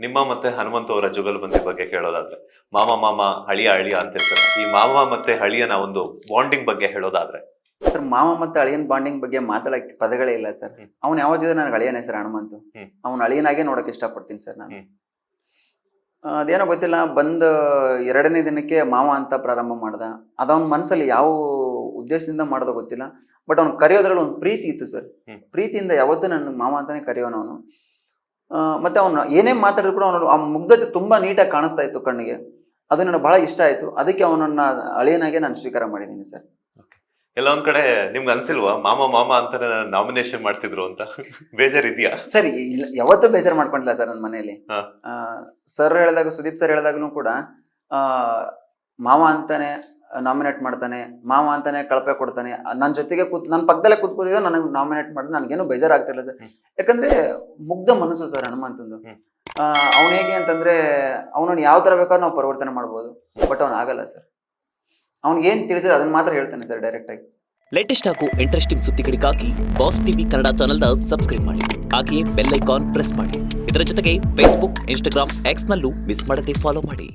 ನಿಮ್ಮ ಮತ್ತೆ ಹನುಮಂತ ಅವರ ಜುಗಲ್ಬಂದಿ ಬಗ್ಗೆ ಕೇಳೋದಾದ್ರೆ, ಮಾಮ ಮಾಮ ಅಳಿಯ ಅಳಿಯ ಅಂತಿರ್ತಾರೆ. ಈ ಮಾಮ ಮತ್ತೆ ಅಳಿಯನ ಒಂದು ಬಾಂಡಿಂಗ್ ಬಗ್ಗೆ ಹೇಳೋದಾದ್ರೆ, ಸರ್ ಮಾಮ ಮತ್ತೆ ಅಳಿಯನ್ ಬಾಂಡಿಂಗ್ ಬಗ್ಗೆ ಮಾತಾಡಕ್ಕೆ ಪದಗಳೇ ಇಲ್ಲ ಸರ್. ಅವ್ನು ಯಾವ್ದಿದ್ರೆ ನನಗೆ ಅಳಿಯನೇ ಸರ್ ಹನುಮಂತು. ಅವ್ನ ಅಳಿಯನಾಗೆ ನೋಡಕ್ ಇಷ್ಟಪಡ್ತೀನಿ ಸರ್ ನಾನು. ಅದೇನೋ ಗೊತ್ತಿಲ್ಲ, ಬಂದ 2ನೇ ದಿನಕ್ಕೆ ಮಾವ ಅಂತ ಪ್ರಾರಂಭ ಮಾಡ್ದ. ಅದವನ ಮನಸ್ಸಲ್ಲಿ ಯಾವ ಉದ್ದೇಶದಿಂದ ಮಾಡೋದೋ ಗೊತ್ತಿಲ್ಲ. ಬಟ್ ಅವ್ನು ಕರೆಯೋದ್ರಲ್ಲಿ ಒಂದು ಪ್ರೀತಿ ಇತ್ತು ಸರ್. ಪ್ರೀತಿಯಿಂದ ಯಾವತ್ತೂ ನನ್ನ ಮಾವ ಅಂತಾನೆ ಕರೆಯೋನು ಅವನು. ಮತ್ತೆ ಅವನು ಏನೇ ಮಾತಾಡಿದ್ರು ಕೂಡ ಅವನು ಆ ಮುಗ್ಧತೆ ತುಂಬಾ ನೀಟಾಗಿ ಕಾಣಿಸ್ತಾ ಇತ್ತು ಕಣ್ಣಿಗೆ. ಅದು ನನಗೆ ಬಹಳ ಇಷ್ಟ ಆಯ್ತು. ಅದಕ್ಕೆ ಅವನನ್ನ ಅಳಿಯನಾಗೆ ನಾನು ಸ್ವೀಕಾರ ಮಾಡಿದ್ದೀನಿ ಸರ್. ಎಲ್ಲ ಒಂದ್ ಕಡೆ ನಿಮ್ಗೆ ಅನ್ಸಿಲ್ವಾ ಮಾಮ ಮಾಮ ಅಂತ ನಾಮಿನೇಷನ್ ಮಾಡ್ತಿದ್ರು ಅಂತ? ಬೇಜಾರಿದ್ಯಾ ಸರ್? ಇಲ್ಲ, ಯಾವತ್ತೂ ಬೇಜಾರು ಮಾಡ್ಕೊಂಡಿಲ್ಲ ಸರ್ ನನ್ನ ಮನೆಯಲ್ಲಿ. ಸರ್ ಹೇಳಿದಾಗ, ಸುದೀಪ್ ಸರ್ ಹೇಳಿದಾಗಲೂ ಕೂಡ ಮಾವ ಅಂತಾನೆ ನಾಮಿನೇಟ್ ಮಾಡ್ತಾನೆ, ಮಾವ ಅಂತಾನೆ ಕಳಪೆ ಕೊಡ್ತಾನೆ. ನನ್ನ ಜೊತೆಗೆ ನನ್ನ ಪಕ್ಕದಲ್ಲೇ ಕೂತ್ಕೋದಿದ್ದ ನನಗೆ ನಾಮಿನೇಟ್ ಮಾಡಿದ್ರೆ ನನಗೇನು ಬೇಜಾರಾಗ್ತಿಲ್ಲ ಸರ್. ಯಾಕಂದ್ರೆ ಮುಗ್ಧ ಮನಸ್ಸು ಸರ್ ಹನುಮಂತಂದು. ಅವನು ಹೇಗೆ ಅಂತಂದ್ರೆ ಅವನನ್ನು ಯಾವ ತರ ಬೇಕಾದ್ರೂ ನಾವು ಪರಿವರ್ತನೆ ಮಾಡ್ಬೋದು. ಬಟ್ ಅವ್ನು ಆಗಲ್ಲ ಸರ್. ಅವ್ನಿಗೆ ಏನ್ ತಿಳಿದಿದೆ ಅದನ್ನ ಮಾತ್ರ ಹೇಳ್ತಾನೆ ಸರ್ ಡೈರೆಕ್ಟ್ ಆಗಿ. ಲೇಟೆಸ್ಟ್ ಹಾಗೂ ಇಂಟ್ರೆಸ್ಟಿಂಗ್ ಸುದ್ದಿಗಳಿಗಾಗಿ ಬಾಸ್ ಟಿವಿ ಕನ್ನಡ ಚಾನೆಲ್ನ ಸಬ್ಸ್ಕ್ರೈಬ್ ಮಾಡಿ. ಹಾಗೆಯೇ ಬೆಲ್ ಐಕಾನ್ ಪ್ರೆಸ್ ಮಾಡಿ. ಇದರ ಜೊತೆಗೆ ಫೇಸ್ಬುಕ್, ಇನ್ಸ್ಟಾಗ್ರಾಮ್, ಎಕ್ಸ್ ನಲ್ಲೂ ಮಿಸ್ ಮಾಡದೆ ಫಾಲೋ ಮಾಡಿ.